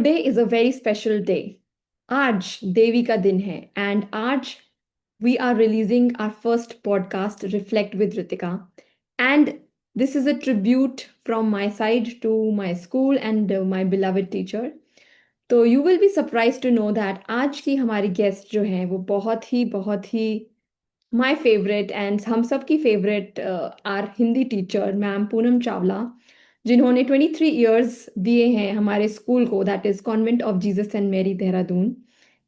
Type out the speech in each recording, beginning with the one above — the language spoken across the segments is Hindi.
Today is a very special day. आज देवी का दिन है एंड आज we are releasing our first podcast, Reflect with Ritika. And this is a tribute from my side to my school and my beloved teacher. तो you will be surprised to know that आज की हमारी गेस्ट जो हैं वो बहुत ही माय फेवरेट एंड हम सब की favourite our Hindi teacher ma'am Poonam Chawla, जिन्होंने 23 इयर्स दिए हैं हमारे स्कूल को, that is Convent of Jesus and Mary Dehradun.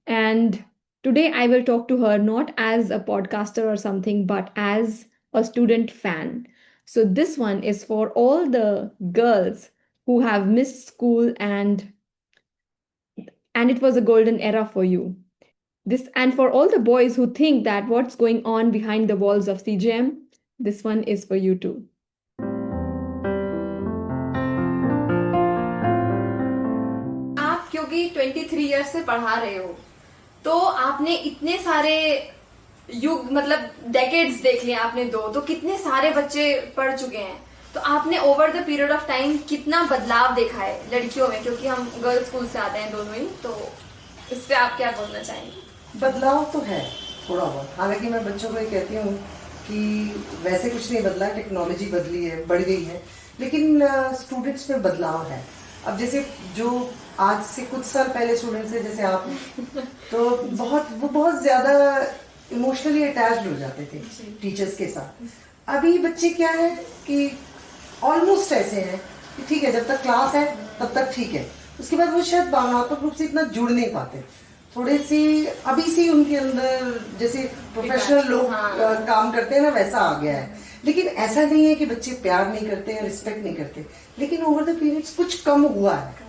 And today I will talk to her not as a podcaster और something but as a student fan. So this one is for all the girls who have missed school and it was a golden era for you. This and for all the boys who think that what's going on behind the walls of CGM, this one is for you too. आप क्योंकि 23 ईयर्स से पढ़ा रहे हो तो आपने इतने सारे युग मतलब डेकेड्स देख लिए आपने दो, तो कितने सारे बच्चे पढ़ चुके हैं। तो आपने over the period of time कितना बदलाव देखा है लड़कियों में, क्योंकि हम गर्ल्स स्कूल से आते हैं दोनों ही, तो इस पे आप क्या बोलना चाहेंगे? बदलाव तो है थोड़ा बहुत, हालांकि मैं बच्चों को ये कहती हूँ कि वैसे कुछ नहीं बदला, टेक्नोलॉजी बदली है, बढ़ गई है, लेकिन स्टूडेंट्स में बदलाव है। अब जैसे जो आज से कुछ साल पहले स्टूडेंट्स है जैसे आप तो वो बहुत ज्यादा इमोशनली अटैच्ड हो जाते थे टीचर्स के साथ। अभी बच्चे क्या है कि ऑलमोस्ट ऐसे हैं कि ठीक है, जब तक क्लास है तब तक ठीक है, उसके बाद वो शायद भावनात्मक रूप से इतना जुड़ नहीं पाते। थोड़े से अभी से उनके अंदर जैसे प्रोफेशनल लोग काम करते हैं ना, वैसा आ गया है। लेकिन ऐसा नहीं है कि बच्चे प्यार नहीं करते हैं, रिस्पेक्ट नहीं करते, लेकिन ओवर द पीरियड्स कुछ कम हुआ है।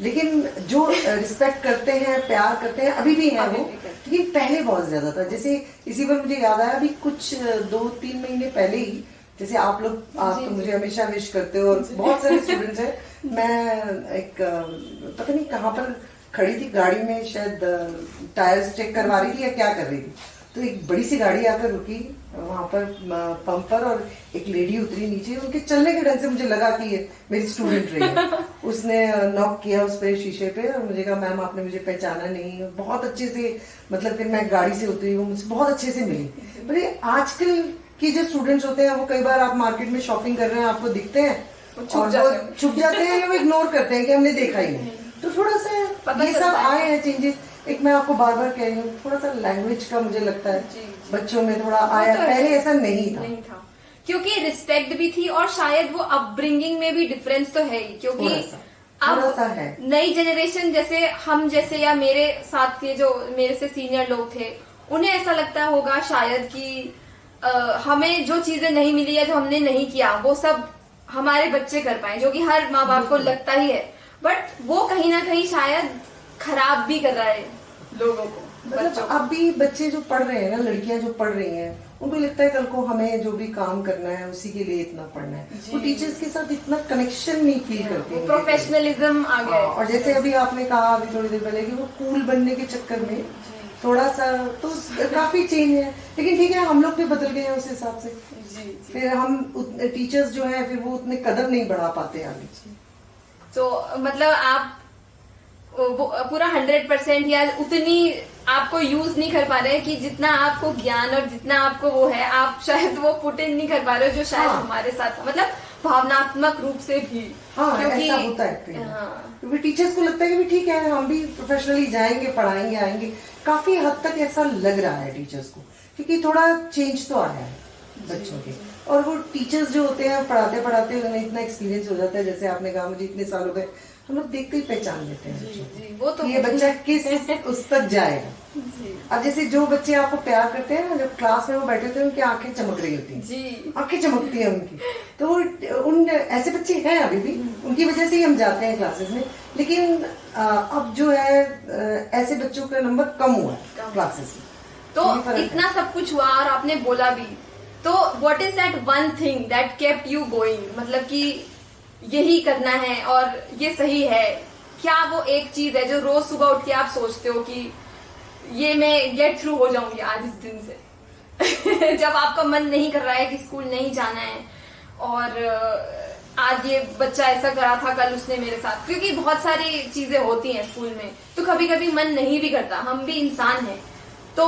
लेकिन जो रिस्पेक्ट करते हैं, प्यार करते हैं, अभी भी है वो, लेकिन पहले बहुत ज्यादा था। जैसे इसी पर मुझे याद आया, अभी कुछ 2-3 महीने पहले ही, जैसे आप तो मुझे हमेशा विश करते हो और बहुत सारे स्टूडेंट्स हैं। मैं एक पता नहीं कहाँ पर खड़ी थी गाड़ी में, शायद टायर्स चेक करवा रही थी या क्या कर रही थी, तो एक बड़ी सी गाड़ी आकर रुकी वहां पर पंप पर, और एक लेडी उतरी नीचे। उनके चलने के ढंग से मुझे लगा कि ये मेरी स्टूडेंट रही है। उसने नॉक किया उस पे शीशे पे और मुझे कहा मैम आपने मुझे पहचाना नहीं। बहुत अच्छे से, मतलब फिर मैं गाड़ी से उतरी, वो मुझसे बहुत अच्छे से मिली। बोले आजकल की जो स्टूडेंट्स होते हैं वो कई बार आप मार्केट में शॉपिंग कर रहे हैं, आपको दिखते हैं और वो छुप जाते हैं या वो इग्नोर करते हैं कि हमने देखा ही नहीं। तो थोड़ा सा ये सब आए हैं चेंजेस। एक मैं आपको बार बार कह रही हूँ, थोड़ा सा लैंग्वेज का मुझे लगता है बच्चों में थोड़ा आया, पहले ऐसा नहीं था। क्योंकि रिस्पेक्ट भी थी और शायद वो अपब्रिंगिंग में भी डिफरेंस तो है ही, क्योंकि अब नई जनरेशन जैसे या मेरे साथ के जो मेरे से सीनियर लोग थे, उन्हें ऐसा लगता होगा शायद कि हमें जो चीजें नहीं मिली या जो हमने नहीं किया वो सब हमारे बच्चे कर पाए, जो कि हर माँ बाप को लगता ही है। बट वो कहीं ना कहीं शायद खराब भी कर रहा है लोगों को। मतलब अब भी बच्चे जो पढ़ रहे हैं ना, लड़कियां जो पढ़ रही हैं, उनको लगता है कल को हमें जो भी काम करना है उसी के लिए इतना पढ़ना है। वो टीचर्स के साथ इतना कनेक्शन नहीं फील करते, प्रोफेशनलिज्म आ गया। और जैसे अभी आपने कहा अभी थोड़ी देर पहले कि वो कूल बनने के चक्कर में थोड़ा सा तो काफी चेंज है। लेकिन ठीक है, हम लोग भी बदल गए हैं उस हिसाब से। फिर हम टीचर्स जो है फिर वो उतने कदम नहीं बढ़ा पाते आगे। तो मतलब आप वो पूरा 100% या उतनी आपको यूज नहीं कर पा रहे हैं कि जितना आपको ज्ञान और जितना आपको वो है, आप शायद वो पुट इन नहीं कर पा रहे हो जो शायद हमारे साथ, मतलब भावनात्मक रूप से भी। क्योंकि ऐसा होता है क्योंकि टीचर्स को लगता है कि ठीक है हम भी प्रोफेशनली जाएंगे, पढ़ाएंगे, आएंगे। काफी हद तक ऐसा लग रहा है टीचर्स को, क्योंकि थोड़ा चेंज तो आया है बच्चों के। और वो टीचर्स जो होते हैं पढ़ाते पढ़ाते उन्हें इतना एक्सपीरियंस हो जाता है, जैसे आपने कहा मुझे इतने साल हो गए, हम लोग देखते ही पहचान लेते हैं वो तो ये बच्चा किस उस तक जाएगा। अब जैसे जो बच्चे आपको प्यार करते हैं ना, जब क्लास में वो बैठे होते हैं उनकी आंखें चमक रही होती हैं, आंखें चमकती हैं उनकी, तो उन ऐसे बच्चे हैं अभी भी, उनकी वजह से ही हम जाते हैं क्लासेस में। लेकिन अब जो है ऐसे बच्चों का नंबर कम हुआ है क्लासेस में। तो इतना सब कुछ हुआ और आपने बोला भी, तो what is that one thing that kept you going, मतलब कि यही करना है और ये सही है। क्या वो एक चीज है जो रोज सुबह उठ के आप सोचते हो कि ये मैं गेट थ्रू हो जाऊंगी आज इस दिन से जब आपका मन नहीं कर रहा है कि स्कूल नहीं जाना है और आज ये बच्चा ऐसा करा था, कल उसने मेरे साथ, क्योंकि बहुत सारी चीजें होती हैं स्कूल में, तो कभी कभी मन नहीं भी करता, हम भी इंसान हैं। तो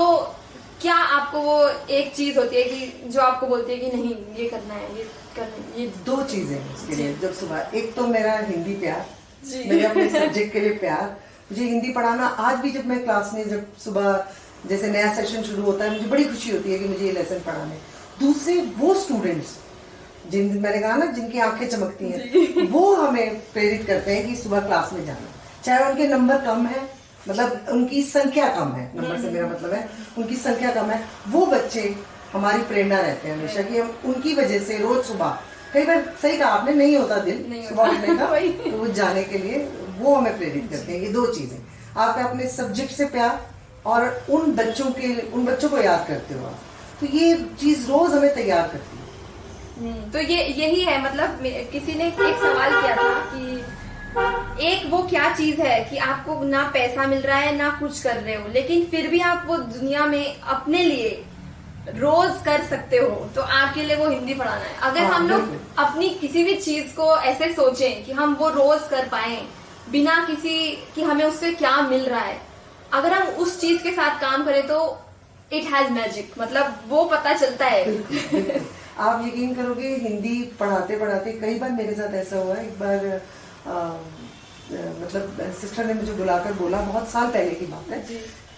क्या आपको वो एक चीज होती है कि जो आपको बोलती है कि नहीं ये करना है, ये करना है, ये दो चीजें हैं उसके लिए। जब सुबह, एक तो मेरा हिंदी प्यार, जी। मेरे अपने सब्जेक्ट के लिए प्यार, मुझे हिंदी पढ़ाना आज भी, जब मैं क्लास में, जब सुबह जैसे नया सेशन शुरू होता है, मुझे बड़ी खुशी होती है कि मुझे ये लेसन पढ़ाने। दूसरे वो स्टूडेंट्स जिन, मैंने कहा ना, जिनकी आंखें चमकती हैं, वो हमें प्रेरित करते हैं कि सुबह क्लास में जाना, चाहे उनके नंबर कम है, मतलब उनकी संख्या कम है, नंबर से मेरा मतलब है उनकी संख्या कम है, वो बच्चे हमारी प्रेरणा रहते हैं हमेशा कि हम उनकी वजह से रोज सुबह, कई बार सही कहा आपने, नहीं होता दिल सुबह उठने का, तो वो जाने के लिए वो हमें प्रेरित करते हैं। ये दो चीजें, आप अपने सब्जेक्ट से प्यार और उन बच्चों को याद करते हो आप, तो ये चीज रोज हमें तैयार करती है। तो ये यही है, मतलब किसी ने एक सवाल किया था कि एक वो क्या चीज है कि आपको ना पैसा मिल रहा है ना कुछ कर रहे हो, लेकिन फिर भी आप वो दुनिया में अपने लिए रोज कर सकते हो, तो आपके लिए वो हिंदी पढ़ाना है। अगर हम लोग अपनी किसी भी चीज को ऐसे सोचें कि हम वो रोज कर पाए बिना किसी कि हमें उससे क्या मिल रहा है, अगर हम उस चीज के साथ काम करें तो इट हैज मैजिक, मतलब वो पता चलता है। बिल्कुल। आप यकीन करोगे, हिंदी पढ़ाते पढ़ाते कई बार मेरे साथ ऐसा हुआ है। एक बार मतलब सिस्टर ने मुझे बुलाकर बोला, बहुत साल पहले की बात है,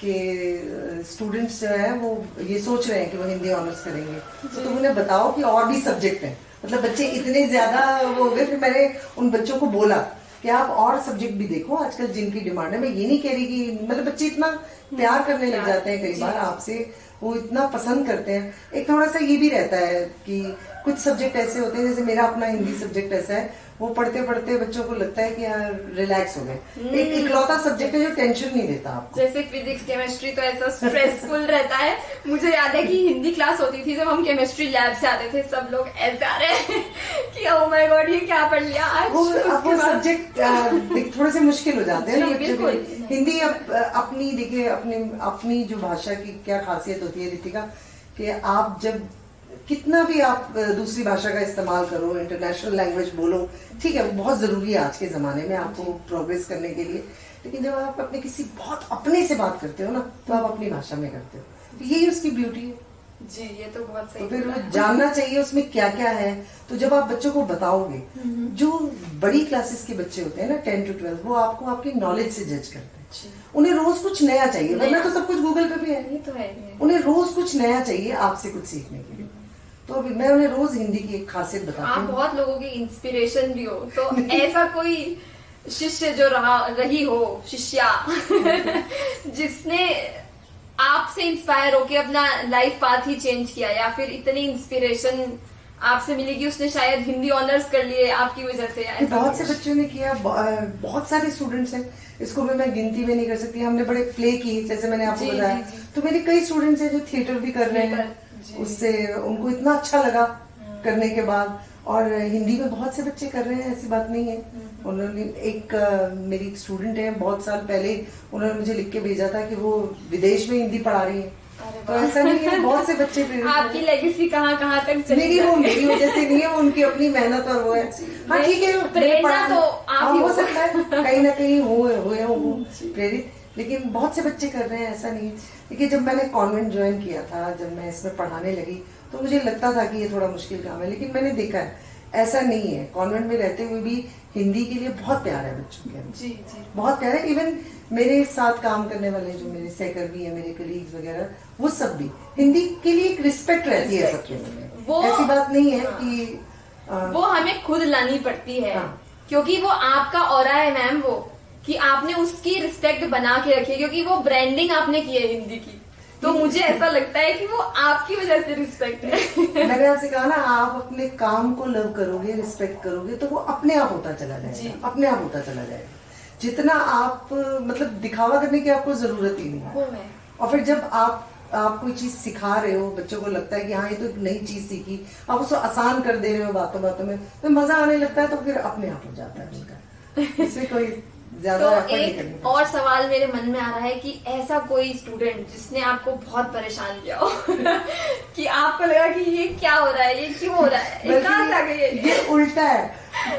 कि स्टूडेंट्स जो है वो ये सोच रहे हैं कि वो हिंदी ऑनर्स करेंगे, तो तुम उन्हें बताओ कि और भी सब्जेक्ट हैं। मतलब बच्चे इतने ज्यादा वो हो गए, फिर मैंने उन बच्चों को बोला कि आप और सब्जेक्ट भी देखो, आजकल जिनकी डिमांड है। मैं ये नहीं कह रही कि, मतलब बच्चे इतना प्यार करने लग जाते हैं कई बार आपसे, वो इतना पसंद करते हैं। एक थोड़ा सा ये भी रहता है कि कुछ सब्जेक्ट ऐसे होते हैं, जैसे मेरा अपना हिंदी सब्जेक्ट ऐसा है, वो पढ़ते पढ़ते बच्चों को लगता है कि यार रिलैक्स हो गए। एक इकलौता सब्जेक्ट है जो टेंशन नहीं देता आपको। जैसे फिजिक्स केमिस्ट्री तो ऐसा स्ट्रेसफुल रहता है। मुझे याद है कि हिंदी क्लास होती थी, जब हम केमिस्ट्री लैब से आते थे, सब लोग ऐसे आ रहे हैं कि ओह माय गॉड ये क्या पढ़ लिया आज। वो सब्जेक्ट थोड़े से मुश्किल हो जाते हैं ना बच्चों के लिए। हिंदी अपनी देखिए, अपनी जो भाषा की क्या खासियत होती है रितिका, कि आप जब कितना भी आप दूसरी भाषा का इस्तेमाल करो, इंटरनेशनल लैंग्वेज बोलो, ठीक है, वो बहुत जरूरी है आज के जमाने में आपको प्रोग्रेस करने के लिए, लेकिन जब आप अपने किसी बहुत अपने से बात करते हो ना, तो आप अपनी भाषा में करते हो, तो यही उसकी ब्यूटी है। जी, ये तो बहुत सही। तो फिर वो जानना चाहिए उसमें क्या क्या है। तो जब आप बच्चों को बताओगे, जो बड़ी क्लासेस के बच्चे होते हैं ना, 10 to 12, वो आपको आपकी नॉलेज से जज करते हैं। उन्हें रोज कुछ नया चाहिए, वरना तो सब कुछ गूगल पे भी है। ये तो है। उन्हें रोज कुछ नया चाहिए आपसे कुछ सीखने के लिए। तो अभी मैं उन्हें रोज हिंदी की एक खासियत बताती हूँ। आप बहुत लोगों की इंस्पिरेशन भी हो, तो ऐसा कोई शिष्य जो रही हो, शिष्या जिसने आपसे इंस्पायर होके अपना लाइफ पाथ ही चेंज किया, या फिर इतनी इंस्पिरेशन आपसे मिली कि उसने शायद हिंदी ऑनर्स कर लिए आपकी वजह से? बहुत से बच्चों ने किया, बहुत सारे स्टूडेंट्स हैं, इसको भी मैं गिनती में नहीं कर सकती। हमने बड़े प्ले किए, जैसे मैंने आपको बताया। तो मेरे कई स्टूडेंट्स हैं जो थिएटर भी कर रहे हैं, उससे उनको इतना अच्छा लगा करने के बाद। और हिंदी में बहुत से बच्चे कर रहे हैं, ऐसी बात नहीं है। उन्होंने मेरी एक स्टूडेंट है, बहुत साल पहले उन्होंने मुझे लिख के भेजा था कि वो विदेश में हिंदी पढ़ा रही है। तो ऐसा नहीं है, बहुत से बच्चे आपकी लेगेसी कहाँ कहाँ तक चली? वो मेरी वजह से नहीं है, वो उनकी अपनी मेहनत और वो है। हाँ ठीक है, प्रेरणा तो आप हो सकता है कहीं ना कहीं हुए हो प्रेरित, लेकिन बहुत से बच्चे कर रहे हैं, ऐसा नहीं है। देखिए, जब मैंने कॉन्वेंट ज्वाइन किया था, जब मैं इसमें पढ़ाने लगी, तो मुझे लगता था कि ये थोड़ा मुश्किल काम है, लेकिन मैंने देखा है ऐसा नहीं है। कॉन्वेंट में रहते हुए भी हिंदी के लिए बहुत प्यार है बच्चों के अंदर। जी, बहुत प्यार है। इवन मेरे साथ काम करने वाले जो मेरे सहकर्मी है, मेरे कलीग्स वगैरह, वो सब भी हिंदी के लिए एक रिस्पेक्ट रहती है सबके में। ऐसी बात नहीं है कि वो हमें खुद लानी पड़ती है। क्योंकि वो आपका ऑरा है मैम, वो कि आपने उसकी रिस्पेक्ट बना के रखी है, क्योंकि वो ब्रांडिंग आपने की है हिंदी की। तो मुझे ऐसा लगता है कि वो आपकी वजह से रिस्पेक्ट है। मैंने आपसे कहा ना, आप अपने काम को लव करोगे, रिस्पेक्ट करोगे, तो वो अपने आप होता चला जाएगा, अपने आप होता चला जाएगा। जितना आप मतलब दिखावा करने की आपको जरूरत ही नहीं है। और फिर जब आप कोई चीज सिखा रहे हो, बच्चों को लगता है कि हाँ ये तो एक नई चीज सीखी, आप उसको आसान कर दे रहे हो बातों बातों में, तो मजा आने लगता है, तो फिर अपने आप हो जाता है उनका। इसमें कोई तो एक और सवाल मेरे मन में आ रहा है कि ऐसा कोई स्टूडेंट जिसने आपको बहुत परेशान किया हो कि आपको लगा कि ये क्या हो रहा है, ये क्यों हो रहा है, ये कहाँ से आ गई? ये उल्टा है।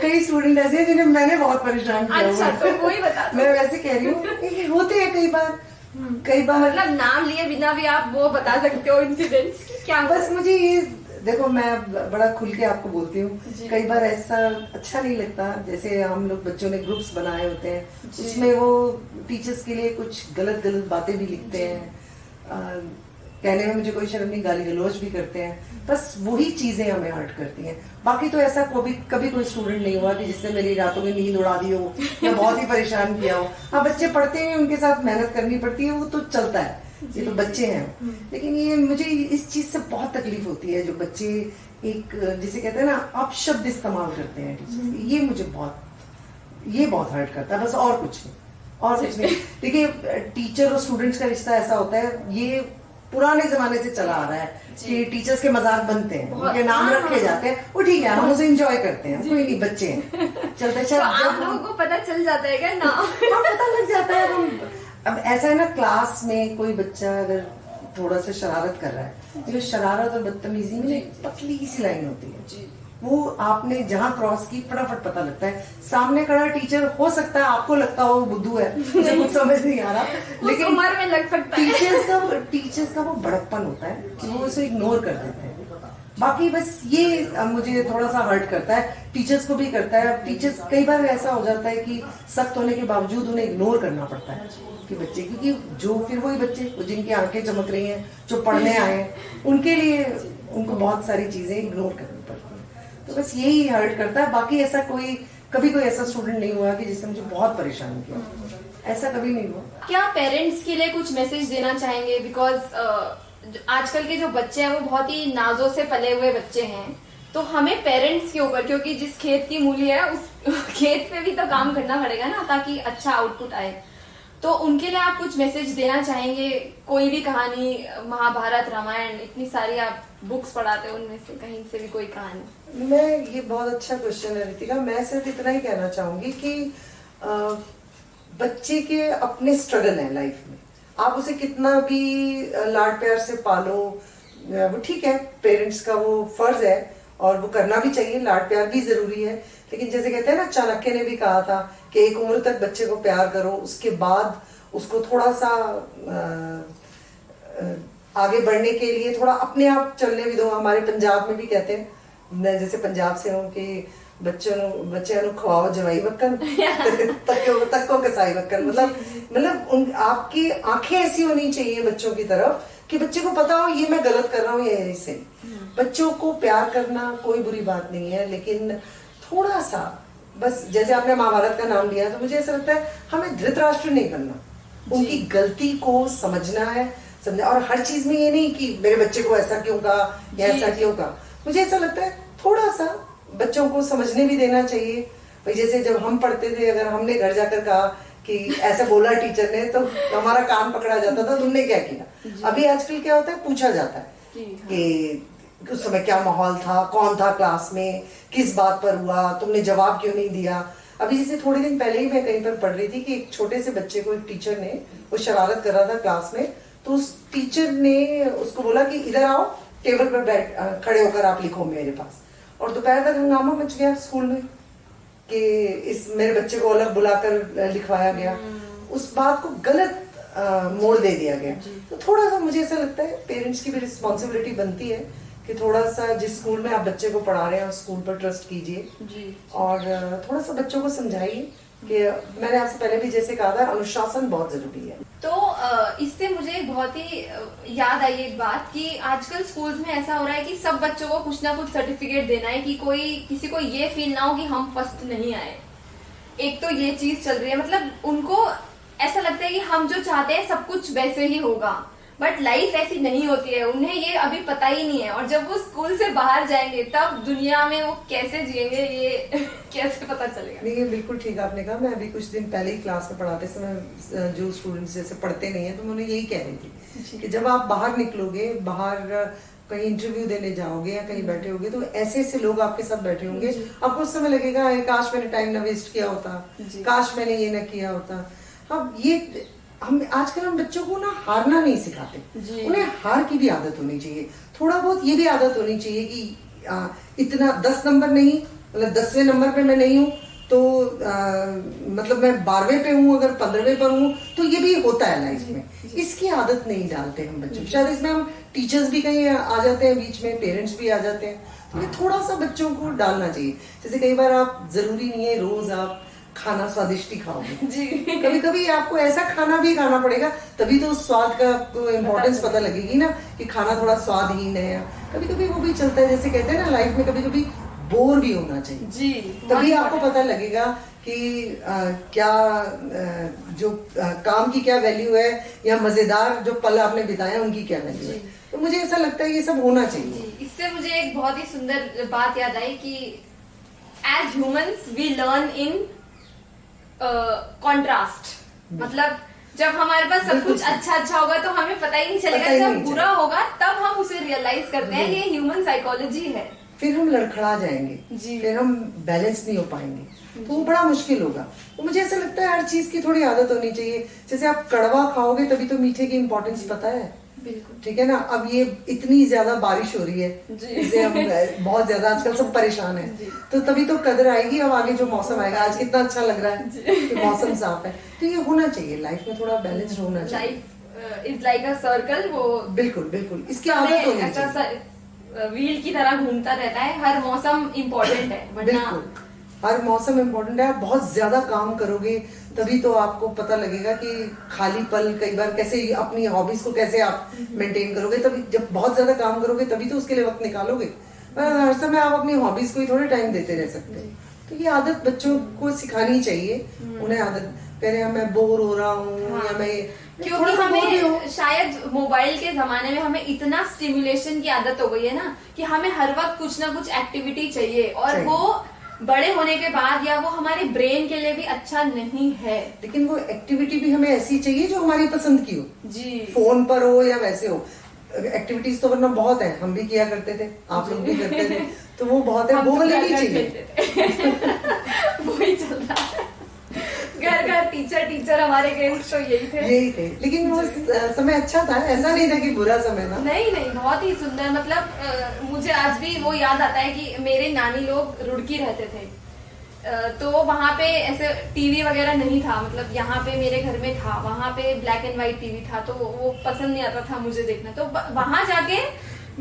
कई स्टूडेंट ऐसे हैं जिन्हें मैंने बहुत परेशान किया हुआ अच्छा, है। तो वही बता दो। मैं वैसे कह रही हूँ कि होते हैं कई बार मतलब नाम लिए बिना भी आप वो बता सकते हो इंसिडेंट्स की क्या बस मुझे ये देखो, मैं बड़ा खुल के आपको बोलती हूँ, जी। कई बार ऐसा अच्छा नहीं लगता, जैसे हम लोग बच्चों ने ग्रुप्स बनाए होते हैं, जी। उसमें वो टीचर्स के लिए कुछ गलत गलत बातें भी लिखते हैं, कहने में मुझे कोई शर्म नहीं, गाली गलौज भी करते हैं, बस वही चीजें हमें हर्ट करती हैं। बाकी तो ऐसा कभी कोई स्टूडेंट नहीं हुआ कि जिसने मेरी रातों में नींद उड़ा दी हो या बहुत ही परेशान किया हो। हाँ, बच्चे पढ़ते हैं, उनके साथ मेहनत करनी पड़ती है, वो तो चलता है, ये तो बच्चे हैं। लेकिन ये मुझे इस चीज से बहुत तकलीफ होती है, जो बच्चे एक जिसे कहते हैं ना अपशब्द इस्तेमाल करते हैं टीचर्स, ये मुझे बहुत हर्ट करता है, बस और कुछ नहीं, और कुछ नहीं। देखिए, टीचर और स्टूडेंट्स का रिश्ता ऐसा होता है, ये पुराने जमाने से चला आ रहा है कि टीचर्स के मजाक बनते हैं, उनके नाम रखे जाते हैं, वो ठीक है, हम उसे एंजॉय करते हैं, कोई नहीं, बच्चे हैं, चलते तो आप लोगों को पता चल जाता है क्या ना? पता लग जाता है। अब ऐसा है ना, क्लास में कोई बच्चा अगर थोड़ा सा शरारत कर रहा है, तो शरारत और बदतमीजी में एक पतली सी लाइन होती है, वो आपने जहां क्रॉस की फटाफट पता लगता है। सामने खड़ा टीचर हो सकता है आपको लगता हो बुद्धू है, उसे कुछ समझ नहीं आ रहा, लेकिन उम्र में लग सकता है। टीचर्स का वो बड़प्पन होता है कि वो उसे इग्नोर कर देते हैं। बाकी बस ये मुझे थोड़ा सा हर्ट करता है, टीचर्स को भी करता है। टीचर्स कई बार ऐसा हो जाता है कि सख्त होने के बावजूद उन्हें इग्नोर करना पड़ता है कि बच्चे, क्योंकि जो फिर वही बच्चे जिनकी आंखें चमक रही हैं, जो पढ़ने आए हैं, उनके लिए उनको बहुत सारी चीजें इग्नोर करनी पड़ती है। तो बस यही हर्ट करता है। बाकी ऐसा कभी कोई ऐसा स्टूडेंट नहीं हुआ कि जिसने मुझे बहुत परेशान किया, ऐसा कभी नहीं हुआ। क्या पेरेंट्स के लिए कुछ मैसेज देना चाहेंगे? बिकॉज आजकल के जो बच्चे हैं वो बहुत ही नाजों से पले हुए बच्चे हैं, तो हमें पेरेंट्स के ऊपर, क्योंकि जिस खेत की मूली है उस खेत पे भी तो काम करना पड़ेगा ना, ताकि अच्छा आउटपुट आए। तो उनके लिए आप कुछ मैसेज देना चाहेंगे? कोई भी कहानी, महाभारत, रामायण, इतनी सारी आप बुक्स पढ़ाते हो, उनमें से कहीं से भी कोई कहानी? ये बहुत अच्छा क्वेश्चन है रितिका। मैं सिर्फ इतना ही कहना चाहूंगी कि बच्चे के अपने स्ट्रगल है लाइफ में, आप उसे कितना भी लाड प्यार से पालो, वो ठीक है, पेरेंट्स का वो फर्ज है और वो करना भी चाहिए, लाड प्यार भी जरूरी है। लेकिन जैसे कहते हैं ना, चाणक्य ने भी कहा था कि एक उम्र तक बच्चे को प्यार करो, उसके बाद उसको थोड़ा सा आगे बढ़ने के लिए थोड़ा अपने आप चलने भी दो। हमारे पंजाब में भी कहते हैं, मैं जैसे पंजाब से हूँ, कि बच्चे खवाओ जवाई बक्कन तक्को कसाई बक्कन, मतलब आपकी आंखें ऐसी होनी चाहिए बच्चों की तरफ कि बच्चे को पता हो ये मैं गलत कर रहा हूँ, ये सही। बच्चों को प्यार करना कोई बुरी बात नहीं है, लेकिन थोड़ा सा, बस जैसे आपने महाभारत का नाम लिया, तो मुझे ऐसा लगता है हमें धृतराष्ट्र नहीं बनना, उनकी गलती को समझना है, और हर चीज में ये नहीं कि मेरे बच्चे को ऐसा क्यों कहा या ऐसा क्यों कहा। मुझे ऐसा लगता है थोड़ा सा बच्चों को समझने भी देना चाहिए। भाई जैसे जब हम पढ़ते थे, अगर हमने घर जाकर कहा कि ऐसा बोला टीचर ने, तो हमारा कान पकड़ा जाता था, तुमने क्या किया। अभी आजकल क्या होता है, पूछा जाता है कि उस समय क्या माहौल था, कौन था क्लास में, किस बात पर हुआ, तुमने जवाब क्यों नहीं दिया। अभी जैसे थोड़े दिन पहले ही मैं कहीं पर पढ़ रही थी कि एक छोटे से बच्चे को एक टीचर ने, वो शरारत कर रहा था क्लास में, तो उस टीचर ने उसको बोला कि इधर आओ, टेबल पर बैठ खड़े होकर आप लिखो मेरे पास। और दोपहर तक हंगामा मच गया स्कूल में कि इस मेरे बच्चे को अलग बुलाकर लिखवाया गया, उस बात को गलत मोड़ दे दिया गया। तो थोड़ा सा मुझे ऐसा लगता है पेरेंट्स की भी रिस्पॉन्सिबिलिटी बनती है कि थोड़ा सा जिस स्कूल में आप बच्चे को पढ़ा रहे हैं उस स्कूल पर ट्रस्ट कीजिए, और थोड़ा सा बच्चों को समझाइए कि मैंने आपसे पहले भी जैसे कहा था, अनुशासन बहुत जरूरी है। तो इससे मुझे बहुत ही याद आई एक बात कि आजकल स्कूल्स में ऐसा हो रहा है कि सब बच्चों को कुछ ना कुछ सर्टिफिकेट देना है कि किसी को ये फील ना हो कि हम फर्स्ट नहीं आए। एक तो ये चीज चल रही है, मतलब उनको ऐसा लगता है कि हम जो चाहते हैं सब कुछ वैसे ही होगा, बट लाइफ ऐसी नहीं होती है, उन्हें ये अभी पता ही नहीं है। और जब वो स्कूल से बाहर जाएंगे तब दुनिया में वो कैसे जिएंगे ये कैसे पता चलेगा। नहीं, ये बिल्कुल ठीक आपने कहा। मैं अभी कुछ दिन पहले ही क्लास में पढ़ाते समय जो स्टूडेंट्स जैसे पढ़ते नहीं है, तो मैं उन्हें यही कह रही थी कि जब आप बाहर निकलोगे, बाहर कहीं इंटरव्यू देने जाओगे या कहीं बैठे होगे, तो ऐसे ऐसे लोग आपके साथ बैठे होंगे, आपको उस समय लगेगा काश मैंने टाइम ना वेस्ट किया होता, काश मैंने ये ना किया होता। अब ये हम आजकल हम बच्चों को ना हारना नहीं सिखाते, उन्हें हार की भी आदत होनी चाहिए, थोड़ा बहुत ये भी आदत होनी चाहिए कि इतना 10 नंबर नहीं मतलब 10वें नंबर पे मैं नहीं हूँ तो मतलब मैं 12वें पे हूँ, अगर 15वें पर हूँ, तो ये भी होता है लाइफ में। इसकी आदत नहीं डालते हम बच्चों को। शायद इसमें हम टीचर्स भी कहीं आ जाते हैं बीच में, पेरेंट्स भी आ जाते हैं, तो ये थोड़ा सा बच्चों को डालना चाहिए। जैसे कई बार आप, जरूरी नहीं है रोज आप खाना स्वादिष्ट ही खाओगे जी, कभी कभी आपको ऐसा खाना भी खाना पड़ेगा, तभी तो उस स्वाद का आपको इम्पोर्टेंस पता लगेगी ना, कि खाना थोड़ा स्वादहीन है। कभी कभी वो भी चलता है, जैसे कहते हैं ना लाइफ में कभी कभी बोर भी होना चाहिए जी, तभी आपको पता लगेगा कि क्या जो काम की क्या वैल्यू है, या मजेदार जो पल आपने बिताए उनकी क्या वैल्यू है। तो मुझे ऐसा लगता है ये सब होना चाहिए। इससे मुझे एक बहुत ही सुंदर बात याद आई कि as humans we learn in contrast. मतलब जब हमारे पास सब कुछ अच्छा अच्छा होगा तो हमें पता ही नहीं चलेगा, जब बुरा होगा तब हम उसे रियलाइज करते हैं। ये ह्यूमन साइकोलॉजी है। फिर हम लड़खड़ा जाएंगे, फिर हम बैलेंस नहीं हो पाएंगे, तो वो बड़ा मुश्किल होगा। तो मुझे ऐसा लगता है हर चीज की थोड़ी आदत होनी चाहिए। जैसे आप कड़वा खाओगे तभी तो मीठे की इम्पोर्टेंस पता है, बिल्कुल ठीक है ना। अब ये इतनी ज्यादा बारिश हो रही है, जिससे हम बहुत ज्यादा आजकल सब परेशान है, तो तभी तो कदर आएगी। अब आगे जो मौसम आएगा, आज कितना अच्छा लग रहा है कि मौसम साफ है, तो ये होना चाहिए लाइफ में, थोड़ा बैलेंस होना चाहिए। Life is like a circle, वो बिल्कुल बिल्कुल इसकी आदत होनी चाहिए। व्हील की तरह घूमता रहता है, हर मौसम इम्पोर्टेंट है, बिल्कुल हर मौसम इम्पोर्टेंट है। आप बहुत ज्यादा काम करोगे तभी तो आपको पता लगेगा कि खाली पल कई बार कैसे, अपनी हॉबीज को कैसे आप मेंटेन करोगे। तभी जब बहुत ज्यादा काम करोगे तभी तो उसके लिए वक्त निकालोगे। हर समय आप अपनी हॉबीज को ही थोड़े टाइम देते रह सकते हो। तो ये आदत बच्चों को सिखानी चाहिए, उन्हें आदत। कह रहे हैं मैं बोर हो रहा हूँ, या मैं, क्योंकि हमें शायद मोबाइल के जमाने में हमें इतना स्टिमुलेशन की आदत हो गई है ना, कि हमें हर वक्त कुछ ना कुछ एक्टिविटी चाहिए, और वो बड़े होने के बाद या वो हमारे ब्रेन के लिए भी अच्छा नहीं है। लेकिन वो एक्टिविटी भी हमें ऐसी चाहिए जो हमारी पसंद की हो जी, फोन पर हो या वैसे हो। एक्टिविटीज तो वरना बहुत है, हम भी किया करते थे, आप लोग भी करते थे, तो वो बहुत है, वो वाली नहीं चाहिए। वही चल रहा है, घर घर टीचर हमारे गेम्स तो यही थे। लेकिन वो समय अच्छा था, ऐसा नहीं था कि बुरा समय था। नहीं, बहुत ही सुंदर। मतलब मुझे आज भी वो याद आता है कि मेरे नानी लोग रुड़की रहते थे, तो वहाँ पे ऐसे टीवी वगैरह नहीं था। मतलब यहाँ पे मेरे घर में था, वहाँ पे ब्लैक एंड व्हाइट टीवी था, तो वो पसंद नहीं आता था मुझे देखना। तो वहां जाके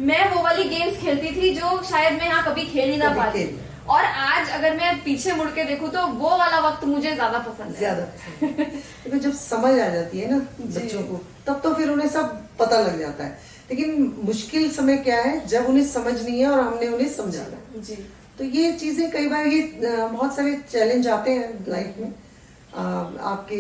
मैं वो वाली गेम्स खेलती थी जो शायद मैं यहाँ कभी खेल ही ना पाती। और आज अगर मैं पीछे मुड़ के देखूं तो वो वाला वक्त मुझे ज्यादा पसंद है। देखो जब समझ आ जाती है ना बच्चों को, तब तो फिर उन्हें सब पता लग जाता है। लेकिन मुश्किल समय क्या है, जब उन्हें समझ नहीं है और हमने उन्हें समझाना जी। तो ये चीजें कई बार, ये बहुत सारे चैलेंज आते हैं लाइफ में। आपके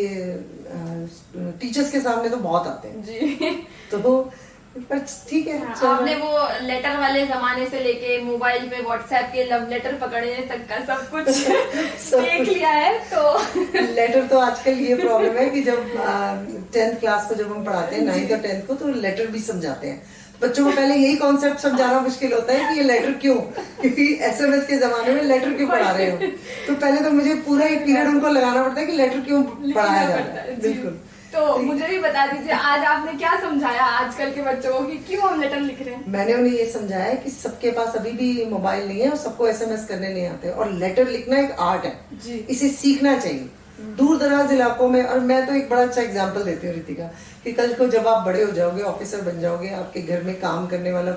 टीचर्स के सामने तो बहुत आते हैं जी। तो पर ठीक है। आपने वो लेटर वाले जमाने से लेके मोबाइल पे व्हाट्सएप के लव लेटर पकड़ने तक का सब कुछ देख लिया है। तो लेटर तो आजकल ये प्रॉब्लम है कि जब 10th क्लास को जब हम पढ़ाते हैं, 9th और 10th को, तो लेटर भी समझाते हैं बच्चों को। पहले यही कॉन्सेप्ट समझाना मुश्किल होता है कि ये लेटर क्यों, क्योंकि SMS के जमाने में लेटर क्यों पढ़ा रहे हो। तो पहले तो मुझे पूरा एक पीरियड उनको लगाना पड़ता है कि लेटर क्यों पढ़ाया जा रहा है। बिल्कुल। तो मुझे भी बता दीजिए, आज आपने क्या समझाया आजकल के बच्चों को कि क्यों हम लेटर लिख रहे हैं? मैंने उन्हें ये समझाया कि सबके पास अभी भी मोबाइल नहीं है और सबको SMS करने नहीं आते, और लेटर लिखना एक आर्ट है जी। इसे सीखना चाहिए दूर दराज इलाकों में। और मैं तो एक बड़ा अच्छा एग्जाम्पल देती हूँ रितिका, कि कल को जब आप बड़े हो जाओगे, ऑफिसर बन जाओगे, आपके घर में काम करने वाला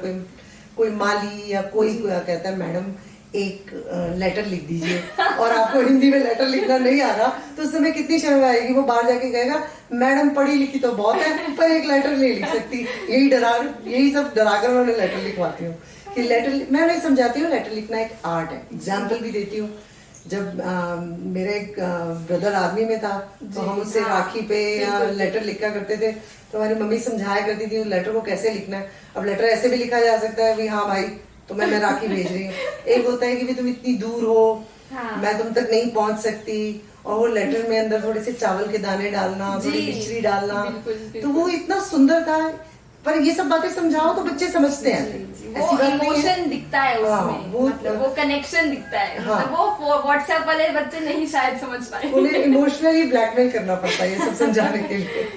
कोई माली या कोई कहता है मैडम एक लेटर लिख दीजिए, और आपको हिंदी में लेटर लिखना नहीं आ रहा, तो उस समय कितनी शर्म आएगी। वो बाहर जाके कहेगा मैडम पढ़ी लिखी तो बहुत है, पर एक लेटर नहीं लिख सकती। यही सब डराकर मैं उन्हें लेटर लिखवाती हूँ कि लेटर, मैं उन्हें समझाती हूँ लेटर लिखना एक आर्ट है। एग्जाम्पल भी देती हूँ। जब मेरे एक ब्रदर आर्मी में था, तो हम उससे राखी पे या लेटर लिखा करते थे, तो हमारी मम्मी समझाया करती थी लेटर को कैसे लिखना है। अब लेटर ऐसे भी लिखा जा सकता है, हाँ भाई तुम्हें मैं राखी भेज रही हूँ। एक होता है कि तुम इतनी दूर हो, मैं तुम तक नहीं पहुंच सकती, और वो लेटर में अंदर थोड़े से चावल के दाने डालना, थोड़ी मिश्री डालना, तो वो इतना सुंदर था। पर ये सब बातें समझाओ तो बच्चे समझते हैं। वो इमोशन दिखता है उसमें, मतलब वो कनेक्शन दिखता है। मतलब वो व्हाट्सएप वाले बच्चे नहीं शायद समझ पाए, उन्हें इमोशनली ब्लैकमेल करना पड़ता है ये सब समझाने के लिए।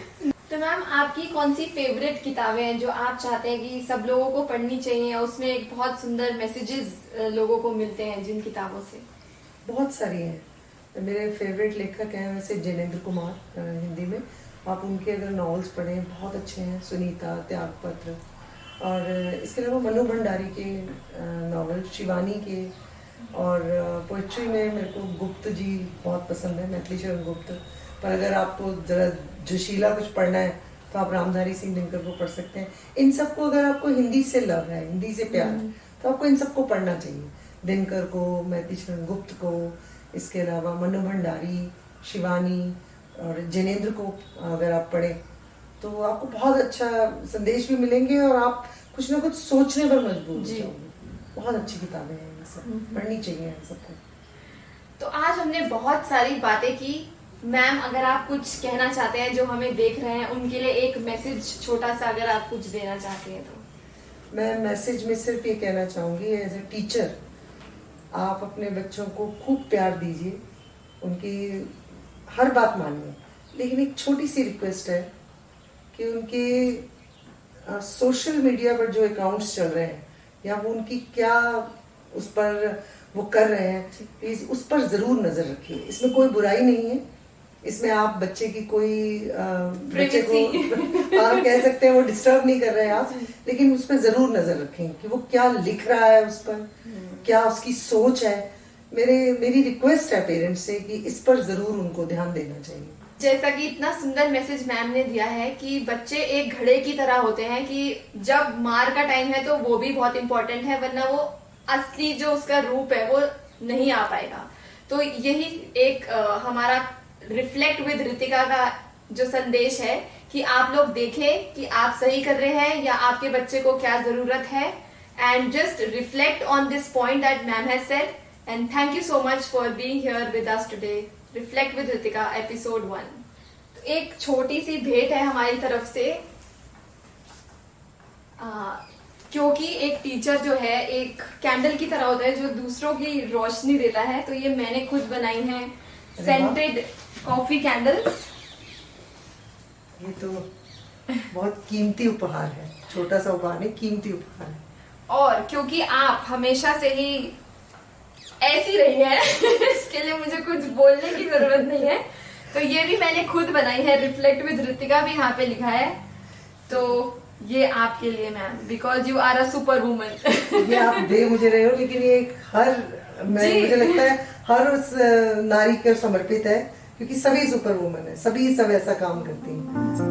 तो तो मैम आपकी कौन सी फेवरेट किताबें हैं जो आप चाहते हैं कि सब लोगों को पढ़नी चाहिए, उसमें एक बहुत सुंदर मैसेजेस लोगों को मिलते हैं जिन किताबों से? बहुत सारी हैं। मेरे फेवरेट लेखक हैं वैसे जिनेंद्र कुमार, हिंदी में आप उनके अगर नॉवेल्स पढ़ें बहुत अच्छे हैं, सुनीता, त्यागपत्र। और इसके अलावा मनु भंडारी के नॉवेल, शिवानी के। और पोइट्री में मेरे को गुप्त जी बहुत पसंद है, मैथिली शरण गुप्त। पर अगर आपको ज़रा जोशीला कुछ पढ़ना है तो आप रामधारी सिंह दिनकर को पढ़ सकते हैं। इन सबको अगर आपको हिंदी से लव है, हिंदी से प्यार है, तो आपको इन सबको पढ़ना चाहिए। दिनकर को, मैथिली शरण गुप्त को, इसके अलावा मनु भंडारी, शिवानी और जिनेंद्र को अगर आप पढ़ें तो आपको बहुत अच्छा संदेश भी मिलेंगे और आप कुछ ना कुछ सोचने पर मजबूर हो जाओगे। बहुत अच्छी किताबें हैं, ये सब पढ़नी चाहिए हम सबको। तो आज हमने बहुत सारी बातें की। मैम अगर आप कुछ कहना चाहते हैं जो हमें देख रहे हैं उनके लिए एक मैसेज छोटा सा अगर आप कुछ देना चाहते हैं तो? मैं मैसेज में सिर्फ ये कहना चाहूँगी, एज ए टीचर आप अपने बच्चों को खूब प्यार दीजिए, उनकी हर बात मानिए, लेकिन एक छोटी सी रिक्वेस्ट है कि उनके सोशल मीडिया पर जो अकाउंट्स चल रहे हैं या वो उनकी क्या उस पर वो कर रहे हैं, प्लीज उस पर जरूर नजर रखिए। इसमें कोई बुराई नहीं है, इसमें आप बच्चे की कोई बच्चे को आप कह सकते हैं वो डिस्टर्ब नहीं कर रहे हैं आप, लेकिन उस पर जरूर नजर रखें कि वो क्या लिख रहा है, उस पर क्या उसकी सोच है। मेरी रिक्वेस्ट है पेरेंट्स से कि इस पर जरूर उनको ध्यान देना चाहिए। जैसा कि इतना सुंदर मैसेज मैम ने दिया है कि बच्चे एक घड़े की तरह होते हैं कि जब मार का टाइम है तो वो भी बहुत इंपॉर्टेंट है, वरना वो असली जो उसका रूप है वो नहीं आ पाएगा। तो यही एक हमारा रिफ्लेक्ट विद रितिका का जो संदेश है कि आप लोग देखें कि आप सही कर रहे हैं या आपके बच्चे को क्या जरूरत है, and just reflect on this point that ma'am has said. And thank you so much for being here with us today, reflect with Ritika episode 1। तो एक छोटी सी भेंट है हमारी तरफ से, क्योंकि एक टीचर जो है एक कैंडल की तरह होता है जो दूसरों की रोशनी देता है, तो ये मैंने खुद बनाई है सेंटेड कॉफी कैंडल्स। ये तो बहुत कीमती उपहार है, छोटा सा उपहार नहीं, कीमती उपहार है। और क्योंकि आप हमेशा से ही ऐसी रही है इसके लिए मुझे कुछ बोलने की जरूरत नहीं है। तो ये भी मैंने खुद बनाई है, रिफ्लेक्ट विद रितिका भी यहाँ पे लिखा है। तो ये आपके लिए ma'am, because you are a super woman. ये आप दे मुझे रहे हो, लेकिन ये मुझे लगता है हर उस नारी को समर्पित है, क्योंकि सभी सुपर वुमन है, सभी सब ऐसा काम करती हैं।